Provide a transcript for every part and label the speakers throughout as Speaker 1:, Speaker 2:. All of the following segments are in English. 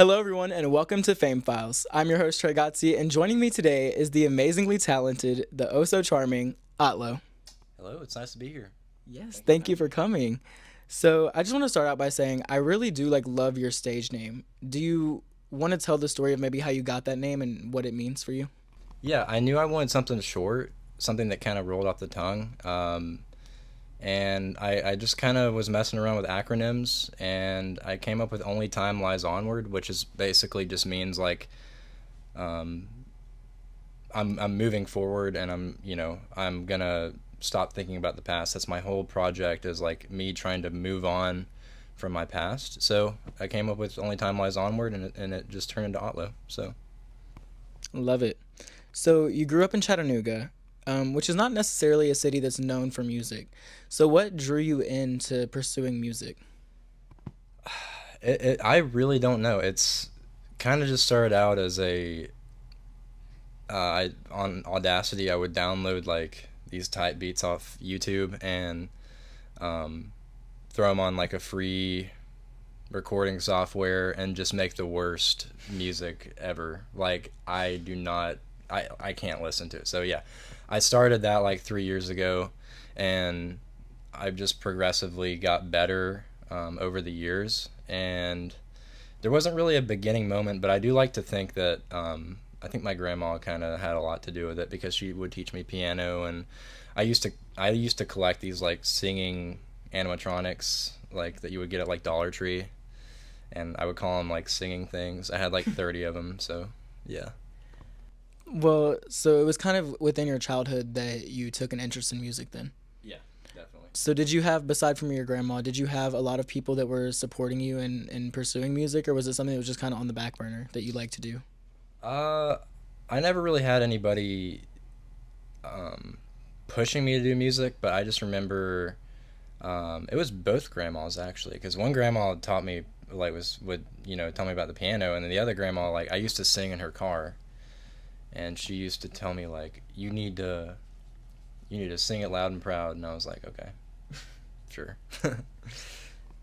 Speaker 1: Hello, everyone, and welcome to Fame Files. I'm your host, Trey Godsey, and joining me today is the amazingly talented, the oh so charming OTLO.
Speaker 2: Hello, it's nice to be here.
Speaker 1: Yes,
Speaker 2: Thank you for
Speaker 1: thank you
Speaker 2: having
Speaker 1: for
Speaker 2: me.
Speaker 1: coming. So, I just want to start out by saying I really do love your stage name. Do you want to tell the story of maybe how you got that name and what it means for you?
Speaker 2: Yeah, I knew I wanted something short, something that kind of rolled off the tongue. And I just kind of was messing around with acronyms, and I came up with Only Time Lies Onward, which is basically just means like um, I'm moving forward, and I'm gonna stop thinking about the past. That's my whole project is like me trying to move on from my past. So I came up with Only Time Lies Onward, and it just turned into OTLO. So
Speaker 1: Love it. So, you grew up in Chattanooga, which is not necessarily a city that's known for music. So, what drew you into pursuing music?
Speaker 2: I really don't know. It's kind of just started out as on Audacity I would download like these type beats off YouTube and um, throw them on like a free recording software and just make the worst music ever. Like I can't listen to it. So yeah, I started that like 3 years ago, and I've just progressively got better over the years. And there wasn't really a beginning moment, but I do like to think that I think my grandma kind of had a lot to do with it because she would teach me piano, and I used to collect these like singing animatronics like that you would get at like Dollar Tree, and I would call them like singing things. I had like 30 of them, so yeah.
Speaker 1: Well, so it was kind of within your childhood that you took an interest in music then.
Speaker 2: Yeah, definitely.
Speaker 1: So did you have, beside from your grandma, did you have a lot of people that were supporting you in pursuing music, or was it something that was just kind of on the back burner that you like to do?
Speaker 2: Uh, I never really had anybody um, pushing me to do music, but I just remember it was both grandmas actually, because one grandma taught me like was would tell me about the piano, and then the other grandma like I used to sing in her car, and she used to tell me like you need to sing it loud and proud, and I was like okay, sure.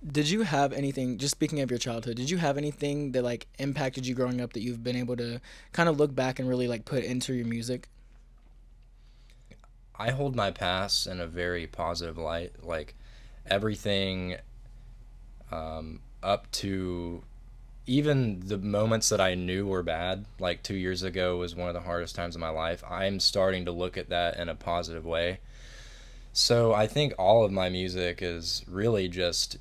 Speaker 1: Did you have anything, just speaking of your childhood, did you have anything that impacted you growing up that you've been able to kind of look back and really put into your music?
Speaker 2: I hold my past in a very positive light, like everything up to even the moments that I knew were bad, like 2 years ago was one of the hardest times of my life. I'm starting to look at that in a positive way. So I think all of my music is really just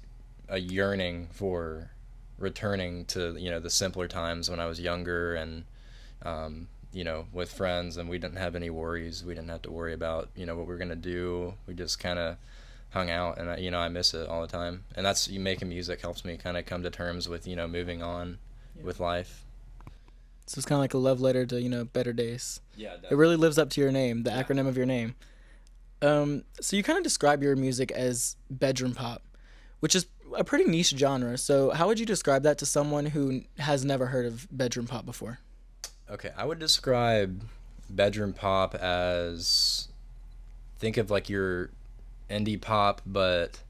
Speaker 2: a yearning for returning to the simpler times when I was younger, and with friends, and we didn't have any worries. We didn't have to worry about what we are gonna do. We just kind of hung out, and I miss it all the time. And that's making music helps me kind of come to terms with moving on
Speaker 1: Yeah.
Speaker 2: with life.
Speaker 1: So it's kind of like a love letter to, better days.
Speaker 2: Yeah,
Speaker 1: It really
Speaker 2: definitely.
Speaker 1: lives up to your name, the
Speaker 2: Yeah.
Speaker 1: acronym of your name. So you kind of describe your music as bedroom pop, which is a pretty niche genre. So how would you describe that to someone who has never heard of bedroom pop before?
Speaker 2: Okay, I would describe bedroom pop as think of like your indie pop, but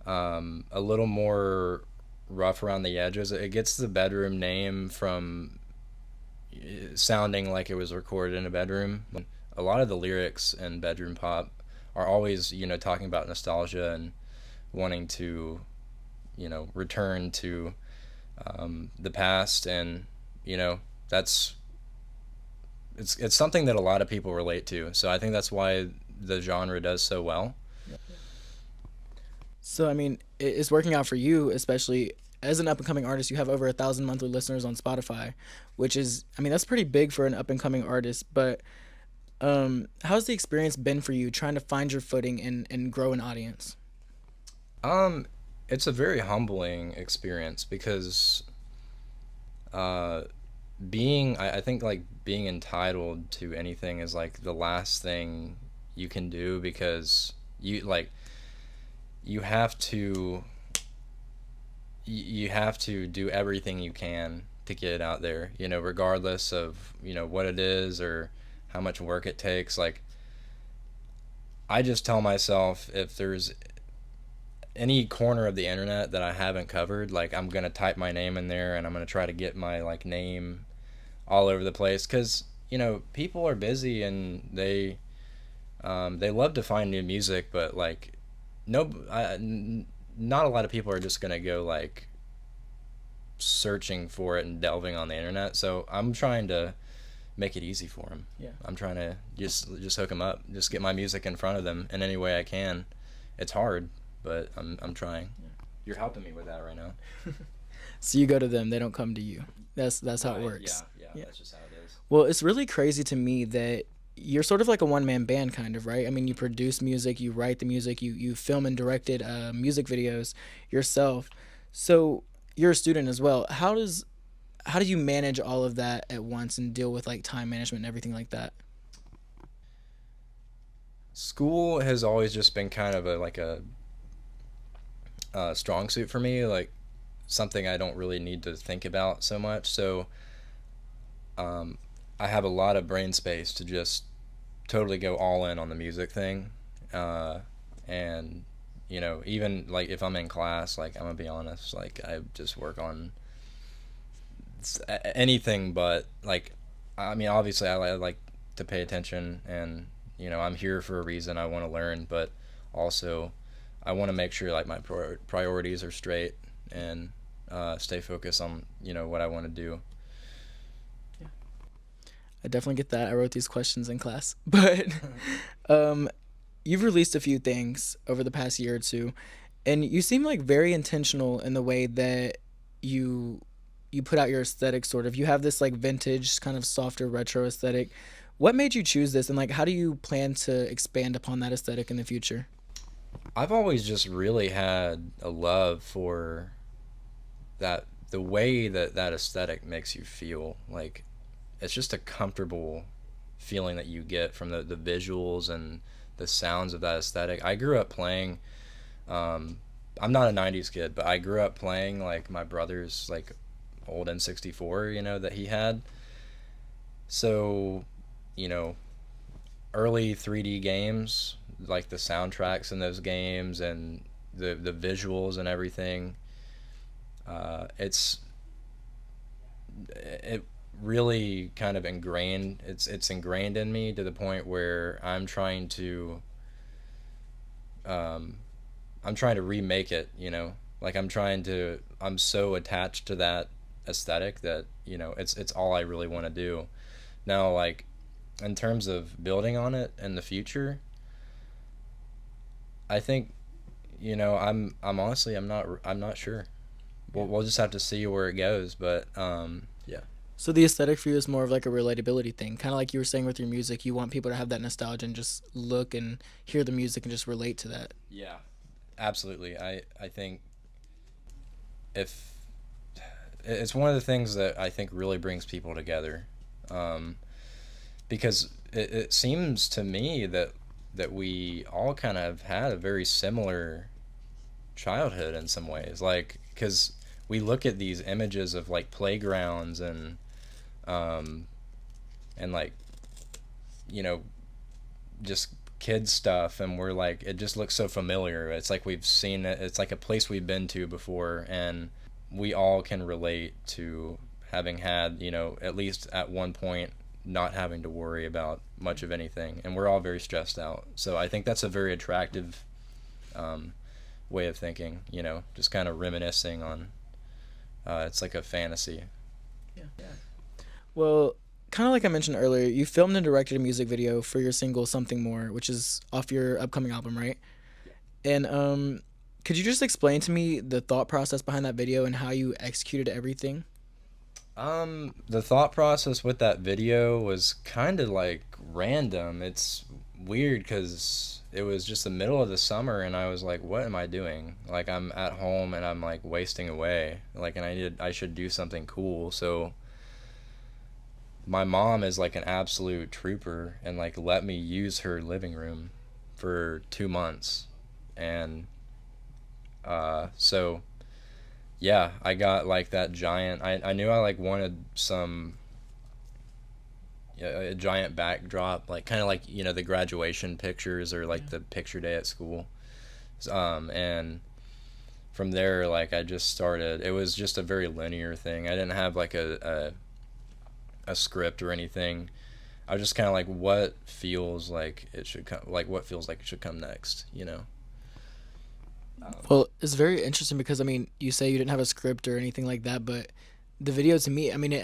Speaker 2: a little more rough around the edges. It gets the bedroom name from sounding like it was recorded in a bedroom. A lot of the lyrics in bedroom pop are always, talking about nostalgia and wanting to, return to the past, and you know that's it's something that a lot of people relate to. So I think that's why the genre does so well.
Speaker 1: So I mean, it's working out for you, especially as an up and coming artist. You have over 1,000 monthly listeners on Spotify, which is, I mean, that's pretty big for an up and coming artist. But how's the experience been for you trying to find your footing and grow an audience?
Speaker 2: Um, it's a very humbling experience because uh, I think like being entitled to anything is like the last thing you can do, because you have to you have to do everything you can to get it out there, regardless of what it is or how much work it takes. Like I just tell myself, if there's any corner of the internet that I haven't covered, like I'm gonna type my name in there, and I'm gonna try to get my like name all over the place, because people are busy, and they love to find new music, but like no, not a lot of people are just gonna go like searching for it and delving on the internet. So I'm trying to make it easy for them.
Speaker 1: Yeah.
Speaker 2: I'm trying to just hook them up, just get my music in front of them in any way I can. It's hard, but I'm trying. Yeah. You're helping me with that right now.
Speaker 1: So you go to them, they don't come to you. That's how it
Speaker 2: Right,
Speaker 1: works.
Speaker 2: yeah, that's just how it is.
Speaker 1: Well, it's really crazy to me that you're sort of like a one man band, kind of, right? I mean, you produce music, you write the music, you film and directed music videos yourself. So you're a student as well. How do you manage all of that at once and deal with like time management and everything like that?
Speaker 2: School has always just been kind of a strong suit for me, like something I don't really need to think about so much. So um, I have a lot of brain space to just totally go all in on the music thing. And even like if I'm in class, like I'm gonna be honest, like I just work on anything but like, I mean, obviously I like to pay attention, and I'm here for a reason. I want to learn, but also I want to make sure like my priorities are straight, and stay focused on what I want to do.
Speaker 1: I definitely get that. I wrote these questions in class, but um, you've released a few things over the past year or two, and you seem like very intentional in the way that you you put out your aesthetic. Sort of, you have this like vintage kind of softer retro aesthetic. What made you choose this, and like how do you plan to expand upon that aesthetic in the future?
Speaker 2: I've always just really had a love for that, the way that that aesthetic makes you feel. Like it's just a comfortable feeling that you get from the visuals and the sounds of that aesthetic. I grew up playing. Um, I'm not a '90s kid, but I grew up playing like my brother's like old N64, that he had. So, you know, early 3D games, like the soundtracks in those games and the visuals and everything. It's it really kind of ingrained. It's ingrained in me to the point where um, I'm trying to remake it. Like I'm so attached to that aesthetic that it's all I really want to do. Now, like in terms of building on it in the future, I think I'm honestly I'm not sure. We'll just have to see where it goes, but yeah.
Speaker 1: So the aesthetic for you is more of like a relatability thing, kind of like you were saying with your music. You want people to have that nostalgia and just look and hear the music and just relate to that.
Speaker 2: Yeah, absolutely. I think if it's one of the things that I think really brings people together, um, because it seems to me that we all kind of had a very similar childhood in some ways, like because we look at these images of like playgrounds um, and like you know just kid stuff, and we're like, it just looks so familiar. It's like we've seen it. It's like a place we've been to before, and we all can relate to having had, at least at one point, not having to worry about much of anything, and we're all very stressed out. So I think that's a very attractive um, way of thinking. Just kind of reminiscing on. It's like a fantasy.
Speaker 1: Yeah. Well, kind of like I mentioned earlier, you filmed and directed a music video for your single "Something More," which is off your upcoming album, right? And could you just explain to me the thought process behind that video and how you executed everything?
Speaker 2: The thought process with that video was kind of like random. It's weird because it was just the middle of the summer, and I was like, "What am I doing? Like, I'm at home and I'm like wasting away. Like, and I should do something cool." So my mom is like an absolute trooper and like let me use her living room for 2 months, and so yeah, I got like that giant. I knew I like wanted some, yeah, a giant backdrop, like kind of like the graduation pictures or like the picture day at school, and from there, like I just started. It was just a very linear thing. I didn't have like a script or anything. I was just kind of like, what feels like it should come, like what feels like it should come next, you know?
Speaker 1: Well, it's very interesting because I mean, you say you didn't have a script or anything like that, but the video to me, I mean,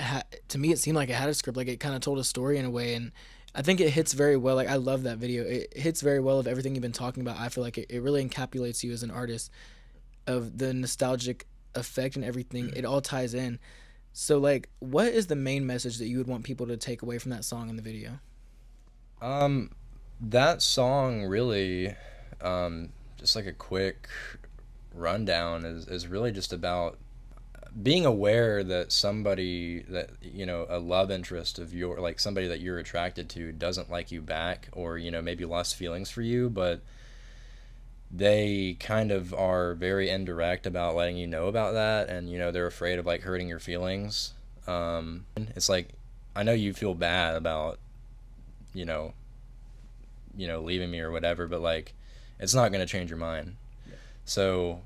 Speaker 1: to me it seemed like it had a script, like it kind of told a story in a way, and I think it hits very well. Like I love that video. It hits very well of everything you've been talking about. I feel like it really encapsulates you as an artist of the nostalgic effect and everything. It all ties in. So like, what is the main message that you would want people to take away from that song in the video?
Speaker 2: Um, that song really, just like a quick rundown is really just about being aware that somebody that a love interest of your like somebody that you're attracted to doesn't like you back, or maybe lost feelings for you, but they kind of are very indirect about letting you know about that, and they're afraid of like hurting your feelings. It's like, I know you feel bad about you know leaving me or whatever, but like it's not going to change your mind. So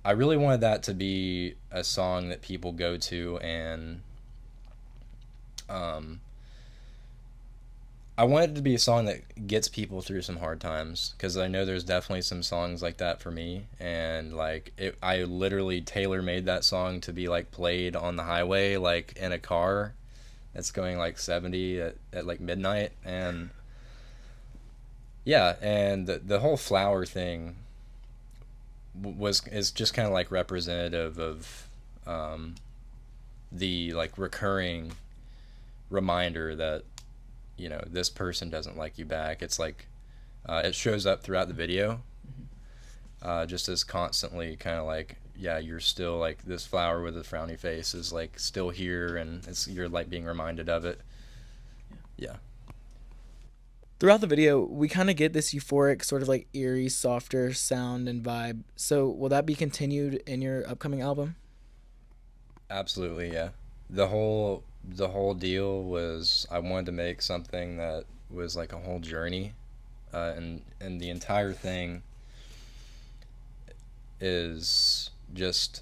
Speaker 2: I really wanted that to be a song that people go to, and um, I wanted it to be a song that gets people through some hard times, because I know there's definitely some songs like that for me, and like I literally tailor made that song to be like played on the highway, like in a car that's going like 70 at like midnight, and yeah, and the whole flower thing is just kind of like representative of um, the like recurring reminder that this person doesn't like you back. It's like it shows up throughout the video, just as constantly kind of like, yeah, you're still like, this flower with a frowny face is like still here, and you're like being reminded of it. Yeah.
Speaker 1: Throughout the video, we kind of get this euphoric, sort of like eerie, softer sound and vibe. So, will that be continued in your upcoming album?
Speaker 2: Absolutely, yeah. The whole deal was, I wanted to make something that was like a whole journey, and the entire thing is just,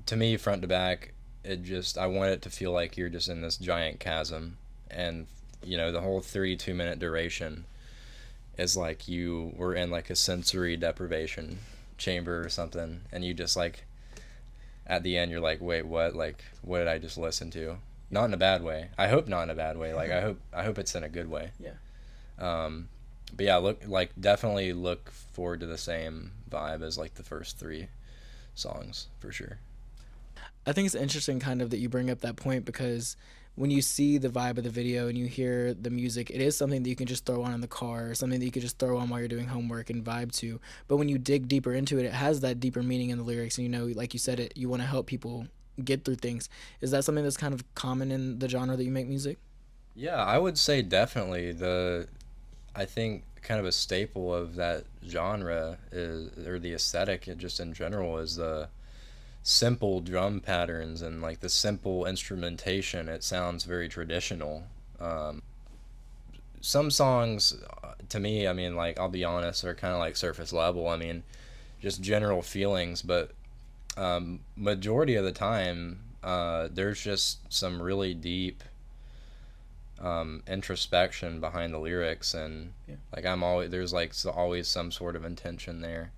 Speaker 2: to me, front to back. I want it to feel like you're just in this giant chasm, and the whole 32-minute duration is like you were in like a sensory deprivation chamber or something, and you just like, at the end you're like, wait, what? Like, what did I just listen to? Not in a bad way. I hope not in a bad way. Like, I hope it's in a good way.
Speaker 1: Yeah.
Speaker 2: Um, but yeah, definitely look forward to the same vibe as like the first three songs for sure.
Speaker 1: I think it's interesting kind of that you bring up that point because when you see the vibe of the video and you hear the music, it is something that you can just throw on in the car, or something that you could just throw on while you're doing homework and vibe to. But when you dig deeper into it, it has that deeper meaning in the lyrics. And like you said, you want to help people get through things. Is that something that's kind of common in the genre that you make music?
Speaker 2: Yeah, I would say definitely I think kind of a staple of that genre is, or the aesthetic just in general, is the simple drum patterns and like the simple instrumentation. It sounds very traditional. Some songs, to me, I mean, like, I'll be honest, are kind of like surface level. I mean, just general feelings, but majority of the time, there's just some really deep introspection behind the lyrics, and
Speaker 1: Yeah.
Speaker 2: like there's like always some sort of intention there,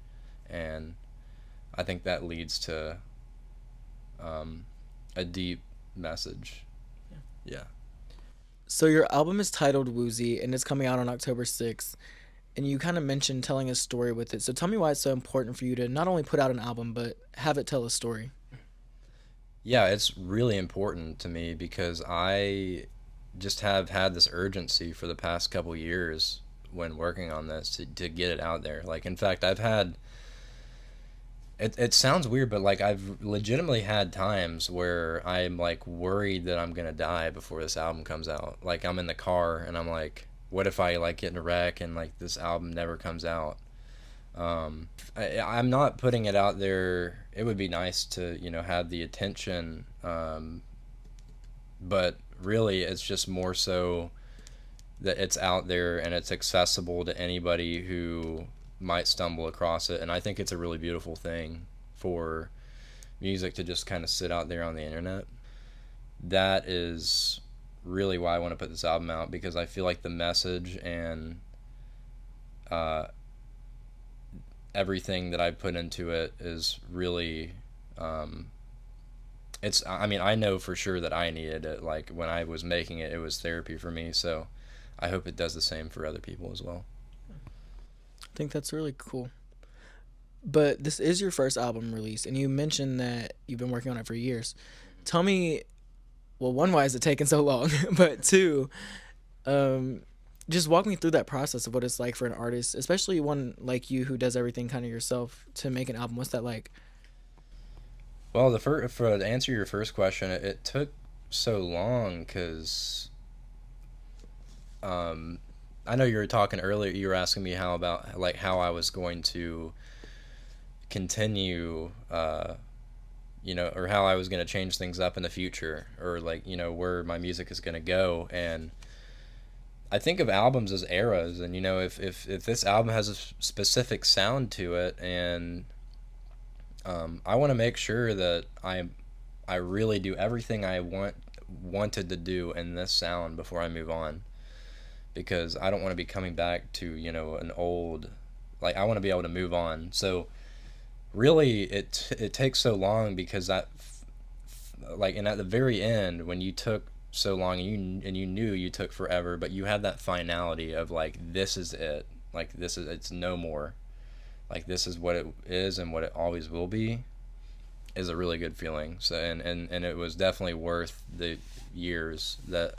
Speaker 2: and I think that leads to a deep message.
Speaker 1: Yeah.
Speaker 2: Yeah.
Speaker 1: So your album is titled Woozy and it's coming out on October 6th. And you kind of mentioned telling a story with it. So tell me why it's so important for you to not only put out an album, but have it tell a story.
Speaker 2: Yeah, it's really important to me because I just have had this urgency for the past couple years when working on this to get it out there. Like, in fact, it sounds weird, but like I've legitimately had times where I'm like worried that I'm gonna die before this album comes out. Like, I'm in the car and I'm like, what if I like get in a wreck and like this album never comes out? I'm not putting it out there. It would be nice to have the attention, but really it's just more so that it's out there and it's accessible to anybody who might stumble across it, and I think it's a really beautiful thing for music to just kind of sit out there on the internet. That is really why I want to put this album out, because I feel like the message and uh, everything that I put into it is really it's I mean, I know for sure that I needed it. Like when I was making it, it was therapy for me, so I hope it does the same for other people as well.
Speaker 1: I think that's really cool. But this is your first album release, and you mentioned that you've been working on it for years. Tell me, well, one, why is it taking so long? But two, um, just walk me through that process of what it's like for an artist, especially one like you who does everything kind of yourself, to make an album. What's that like?
Speaker 2: Well, for to answer your first question, it took so long because um, I know you were talking earlier. You were asking me how about like how I was going to continue, or how I was going to change things up in the future, or like where my music is going to go. And I think of albums as eras, and if this album has a specific sound to it, and I want to make sure that I really do everything I wanted to do in this sound before I move on, because I don't want to be coming back to an old, like I want to be able to move on. So really it takes so long because that, like, and at the very end when you took so long and you knew you took forever, but you had that finality of like, this is it, like this is, it's no more, like this is what it is and what it always will be, is a really good feeling. So and it was definitely worth the years that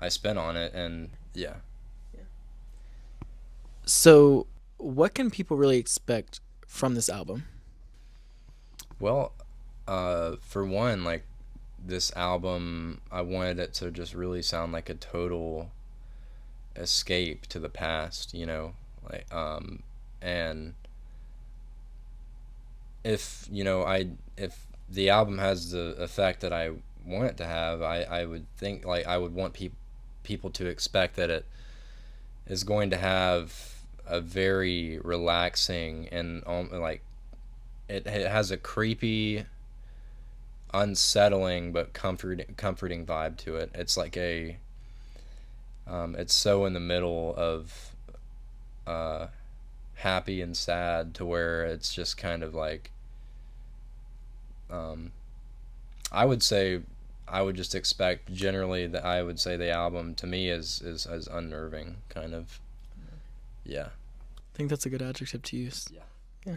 Speaker 2: I spent on it. And yeah.
Speaker 1: So, what can people really expect from this album?
Speaker 2: Well, for one, like this album, I wanted it to just really sound like a total escape to the past, like and if the album has the effect that I want it to have, I would think, like, I would want people to expect that it is going to have a very relaxing and like it has a creepy, unsettling but comforting vibe to it. It's like it's so in the middle of uh, happy and sad, to where it's just kind of like, um, I would say, I would just expect generally that I would say the album to me is unnerving, kind of. Yeah.
Speaker 1: I think that's a good adjective to use.
Speaker 2: Yeah.
Speaker 1: Yeah.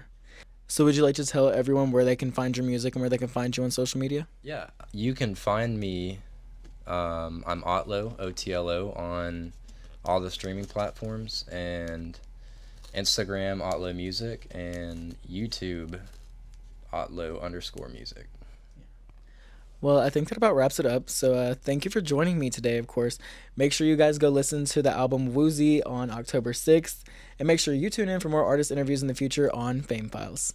Speaker 1: So, would you like to tell everyone where they can find your music and where they can find you on social media?
Speaker 2: Yeah. You can find me. I'm OTLO, OTLO, on all the streaming platforms, and Instagram OTLO Music, and YouTube OTLO_music.
Speaker 1: Well, I think that about wraps it up. So, thank you for joining me today, of course. Make sure you guys go listen to the album WOOZY on October 6th. And make sure you tune in for more artist interviews in the future on Fame Files.